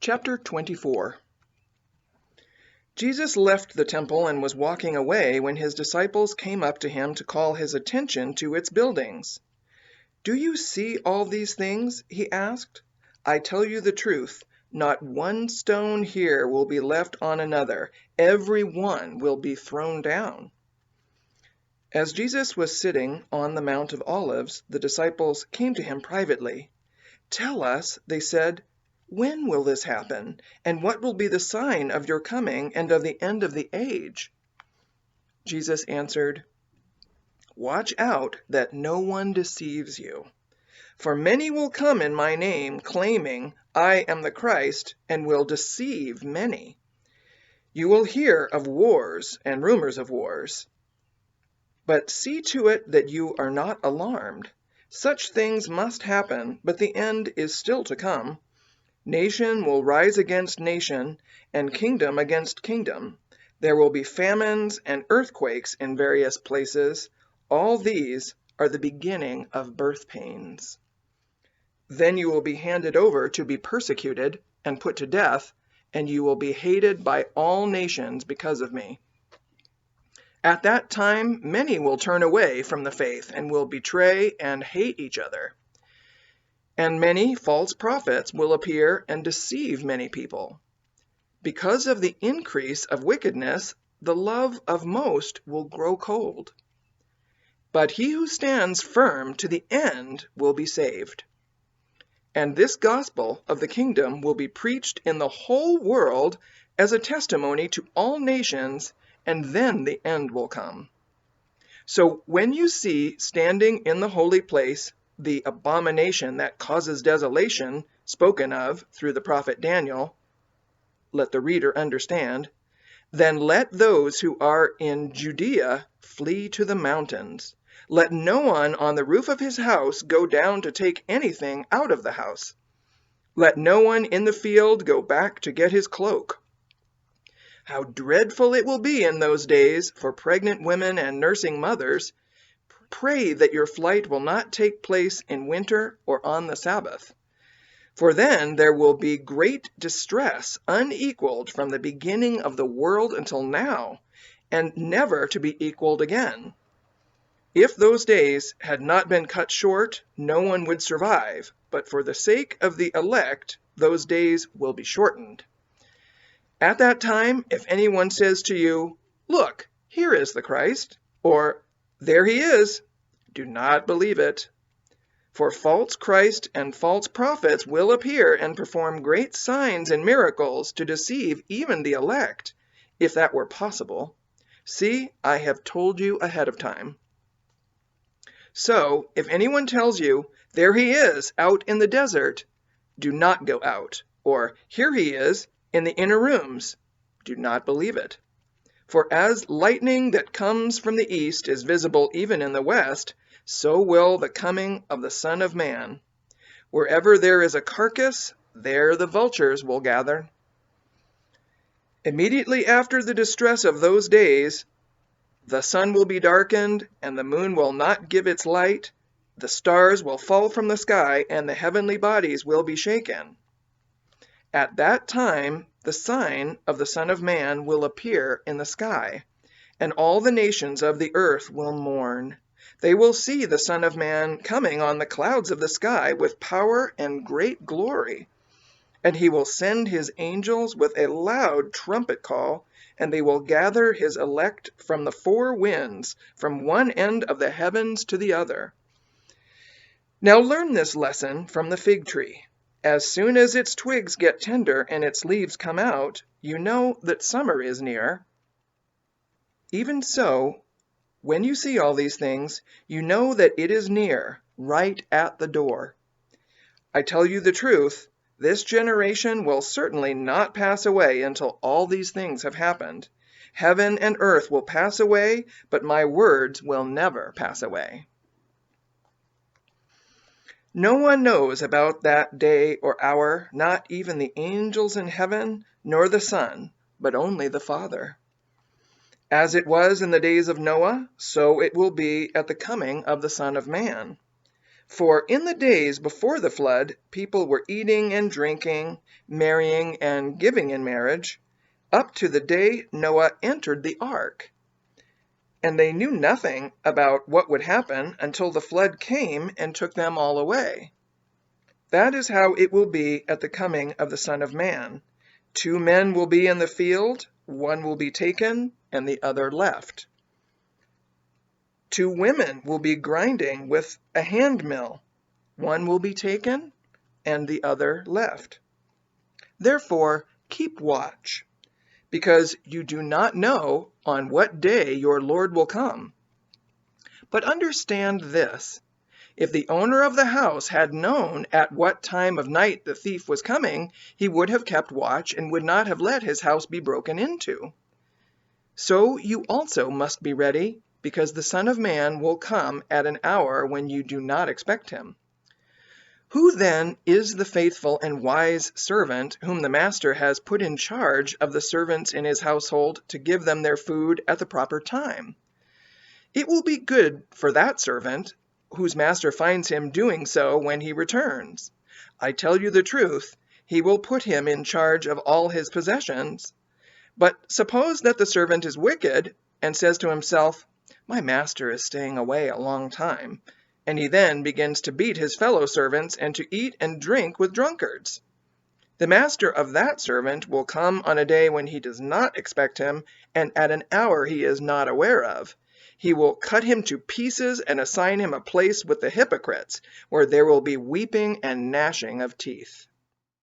Chapter 24. Jesus left the temple and was walking away when his disciples came up to him to call his attention to its buildings. "Do you see all these things?" he asked. "I tell you the truth, not one stone here will be left on another. Every one will be thrown down." As Jesus was sitting on the Mount of Olives, the disciples came to him privately. "Tell us," they said, "when will this happen? And what will be the sign of your coming and of the end of the age?" Jesus answered, "Watch out that no one deceives you. For many will come in my name, claiming, 'I am the Christ,' and will deceive many. You will hear of wars and rumors of wars. But see to it that you are not alarmed. Such things must happen, but the end is still to come. Nation will rise against nation, and kingdom against kingdom. There will be famines and earthquakes in various places. All these are the beginning of birth pains. Then you will be handed over to be persecuted and put to death, and you will be hated by all nations because of me. At that time, many will turn away from the faith and will betray and hate each other. And many false prophets will appear and deceive many people. Because of the increase of wickedness, the love of most will grow cold. But he who stands firm to the end will be saved. And this gospel of the kingdom will be preached in the whole world as a testimony to all nations, and then the end will come. So when you see standing in the holy place the abomination that causes desolation spoken of through the prophet Daniel, let the reader understand, then let those who are in Judea flee to the mountains. Let no one on the roof of his house go down to take anything out of the house. Let no one in the field go back to get his cloak. How dreadful it will be in those days for pregnant women and nursing mothers. Pray that your flight will not take place in winter or on the Sabbath. For then there will be great distress, unequaled from the beginning of the world until now, and never to be equaled again. If those days had not been cut short, no one would survive, but for the sake of the elect, those days will be shortened. At that time, if anyone says to you, 'Look, here is the Christ,' or 'There he is,' do not believe it. For false Christ and false prophets will appear and perform great signs and miracles to deceive even the elect, if that were possible. See, I have told you ahead of time. So, if anyone tells you, 'There he is, out in the desert,' do not go out, or 'Here he is, in the inner rooms,' do not believe it. For as lightning that comes from the east is visible even in the west, so will the coming of the Son of Man. Wherever there is a carcass, there the vultures will gather. Immediately after the distress of those days, the sun will be darkened, and the moon will not give its light. The stars will fall from the sky, and the heavenly bodies will be shaken. At that time, the sign of the Son of Man will appear in the sky, and all the nations of the earth will mourn. They will see the Son of Man coming on the clouds of the sky with power and great glory. And he will send his angels with a loud trumpet call, and they will gather his elect from the four winds, from one end of the heavens to the other. Now learn this lesson from the fig tree. As soon as its twigs get tender and its leaves come out, you know that summer is near. Even so, when you see all these things, you know that it is near, right at the door. I tell you the truth, this generation will certainly not pass away until all these things have happened. Heaven and earth will pass away, but my words will never pass away. No one knows about that day or hour, not even the angels in heaven, nor the Son, but only the Father. As it was in the days of Noah, so it will be at the coming of the Son of Man. For in the days before the flood, people were eating and drinking, marrying and giving in marriage, up to the day Noah entered the ark. And they knew nothing about what would happen until the flood came and took them all away. That is how it will be at the coming of the Son of Man. 2 men will be in the field, one will be taken and the other left. 2 women will be grinding with a hand mill, one will be taken and the other left. Therefore, keep watch, because you do not know on what day your Lord will come. But understand this: if the owner of the house had known at what time of night the thief was coming, he would have kept watch and would not have let his house be broken into. So you also must be ready, because the Son of Man will come at an hour when you do not expect him. Who then is the faithful and wise servant whom the master has put in charge of the servants in his household to give them their food at the proper time? It will be good for that servant whose master finds him doing so when he returns. I tell you the truth, he will put him in charge of all his possessions. But suppose that the servant is wicked and says to himself, "My master is staying away a long time," and he then begins to beat his fellow servants and to eat and drink with drunkards. The master of that servant will come on a day when he does not expect him and at an hour he is not aware of. He will cut him to pieces and assign him a place with the hypocrites, where there will be weeping and gnashing of teeth.